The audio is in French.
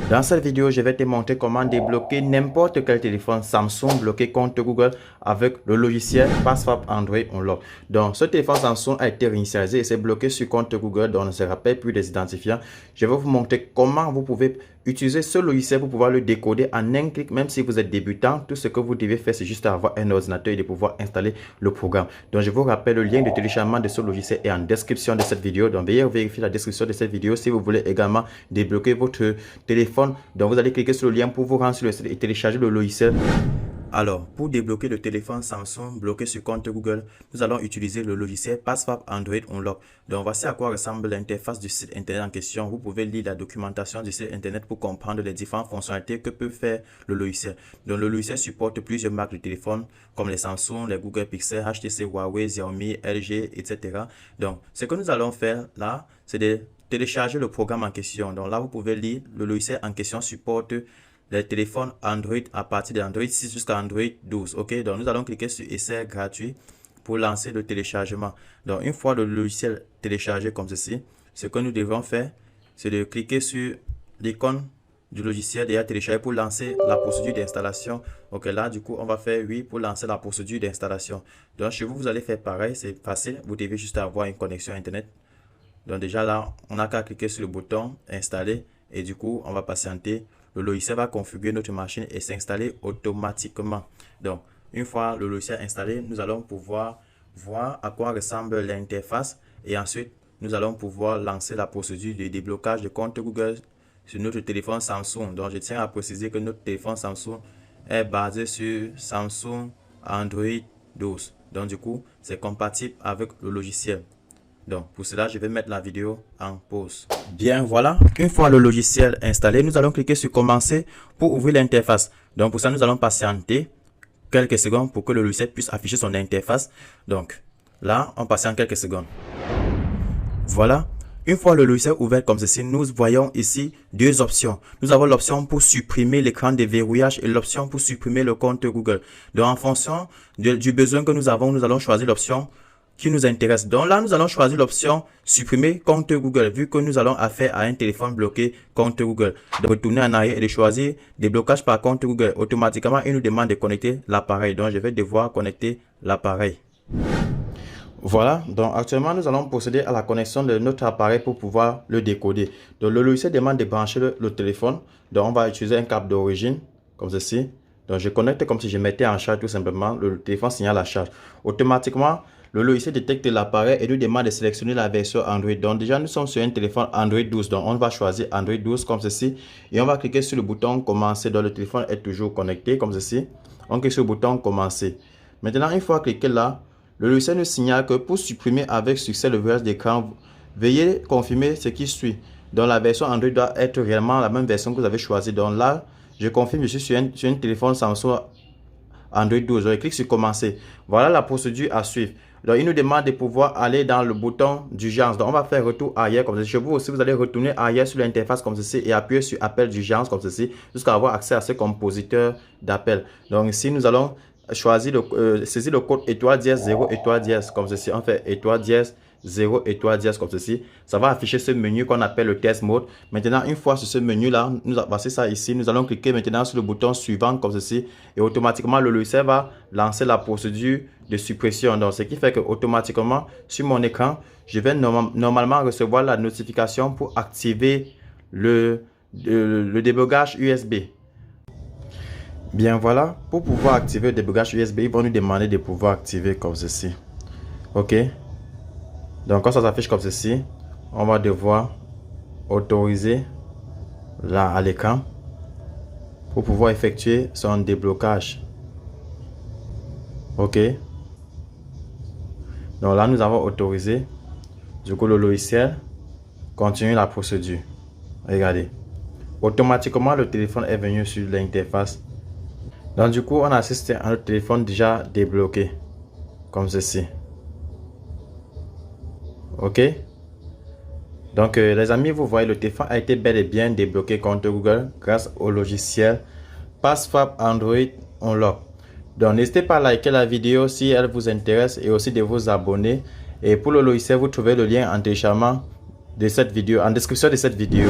Dans cette vidéo, je vais te montrer comment débloquer n'importe quel téléphone Samsung bloqué compte Google avec le logiciel Password Android Unlock. Donc, ce téléphone Samsung a été réinitialisé et c'est bloqué sur compte Google, donc on ne se rappelle plus des identifiants. Je vais vous montrer comment vous pouvez utiliser ce logiciel pour pouvoir le décoder en un clic, même si vous êtes débutant. Tout ce que vous devez faire, c'est juste avoir un ordinateur et de pouvoir installer le programme. Donc, je vous rappelle, le lien de téléchargement de ce logiciel est en description de cette vidéo. Donc, veuillez vérifier la description de cette vidéo si vous voulez également débloquer votre téléphone. Donc, vous allez cliquer sur le lien pour vous rendre sur le site et télécharger le logiciel. Alors, pour débloquer le téléphone Samsung bloqué sur compte Google, nous allons utiliser le logiciel Password Android Unlock. Donc, voici à quoi ressemble l'interface du site internet en question. Vous pouvez lire la documentation du site internet pour comprendre les différentes fonctionnalités que peut faire le logiciel. Donc, le logiciel supporte plusieurs marques de téléphone comme les Samsung, les Google Pixel, HTC, Huawei, Xiaomi, LG, etc. Donc, ce que nous allons faire là, c'est de télécharger le programme en question. Donc là, vous pouvez lire le logiciel en question supporte les téléphones Android à partir d'Android 6 jusqu'à Android 12. Ok, donc nous allons cliquer sur essai gratuit pour lancer le téléchargement. Donc une fois le logiciel téléchargé comme ceci, ce que nous devons faire, c'est de cliquer sur l'icône du logiciel déjà téléchargé pour lancer la procédure d'installation. Ok, là du coup on va faire oui pour lancer la procédure d'installation. Donc chez vous, vous allez faire pareil, c'est facile. Vous devez juste avoir une connexion internet. Donc déjà là, on n'a qu'à cliquer sur le bouton installer et du coup, on va patienter. Le logiciel va configurer notre machine et s'installer automatiquement. Donc, une fois le logiciel installé, nous allons pouvoir voir à quoi ressemble l'interface et ensuite, nous allons pouvoir lancer la procédure de déblocage de compte Google sur notre téléphone Samsung. Donc, je tiens à préciser que notre téléphone Samsung est basé sur Samsung Android 12. Donc, du coup, c'est compatible avec le logiciel. Donc, pour cela, je vais mettre la vidéo en pause. Bien, voilà. Une fois le logiciel installé, nous allons cliquer sur commencer pour ouvrir l'interface. Donc, pour ça, nous allons patienter quelques secondes pour que le logiciel puisse afficher son interface. Donc, là, on patiente quelques secondes. Voilà. Une fois le logiciel ouvert comme ceci, nous voyons ici deux options. Nous avons l'option pour supprimer l'écran de verrouillage et l'option pour supprimer le compte Google. Donc, en fonction du besoin que nous avons, nous allons choisir l'option qui nous intéresse. Donc là, nous allons choisir l'option supprimer compte Google, vu que nous allons affaire à un téléphone bloqué compte Google. Donc, retourner en arrière et de choisir déblocage par compte Google. Automatiquement, il nous demande de connecter l'appareil. Donc, je vais devoir connecter l'appareil. Voilà, donc actuellement, nous allons procéder à la connexion de notre appareil pour pouvoir le décoder. Donc, le logiciel demande de brancher le téléphone. Donc, on va utiliser un câble d'origine, comme ceci. Donc, je connecte comme si je mettais en charge tout simplement. Le téléphone signale la charge. Automatiquement, le logiciel détecte l'appareil et nous demande de sélectionner la version Android. Donc déjà, nous sommes sur un téléphone Android 12. Donc on va choisir Android 12 comme ceci. Et on va cliquer sur le bouton commencer. Donc le téléphone est toujours connecté comme ceci. On clique sur le bouton commencer. Maintenant, une fois cliqué là, le logiciel nous signale que pour supprimer avec succès le verrouillage d'écran, veuillez confirmer ce qui suit. Donc la version Android doit être réellement la même version que vous avez choisie. Donc là, je confirme, je suis sur un téléphone Samsung Android 12. Je clique sur commencer. Voilà la procédure à suivre. Donc, il nous demande de pouvoir aller dans le bouton d'urgence. Donc, on va faire retour arrière comme ceci. Chez vous aussi, vous allez retourner arrière sur l'interface comme ceci et appuyer sur appel d'urgence comme ceci jusqu'à avoir accès à ce compositeur d'appel. Donc, ici, nous allons choisir saisir le code étoile dièse 0 étoile dièse comme ceci. On fait étoile dièse 0 étoile dièse comme ceci. Ça va afficher ce menu qu'on appelle le test mode. Maintenant, une fois sur ce menu là, voici ça ici. Nous allons cliquer maintenant sur le bouton suivant comme ceci et automatiquement le logiciel va lancer la procédure de suppression. Donc, ce qui fait que automatiquement sur mon écran, je vais normalement recevoir la notification pour activer le débogage USB. Bien voilà, pour pouvoir activer le débogage USB, ils vont nous demander de pouvoir activer comme ceci. Ok. Donc quand ça s'affiche comme ceci, on va devoir autoriser là à l'écran pour pouvoir effectuer son déblocage. Ok. Donc là, nous avons autorisé. Du coup, le logiciel continue la procédure. Regardez. Automatiquement, le téléphone est venu sur l'interface. Donc du coup, on assiste à notre téléphone déjà débloqué. Comme ceci. Ok. Donc les amis, vous voyez, le téléphone a été bel et bien débloqué contre Google grâce au logiciel Password Android Unlock. Donc n'hésitez pas à liker la vidéo si elle vous intéresse et aussi de vous abonner. Et pour le logiciel, vous trouvez le lien en téléchargement de cette vidéo, en description de cette vidéo.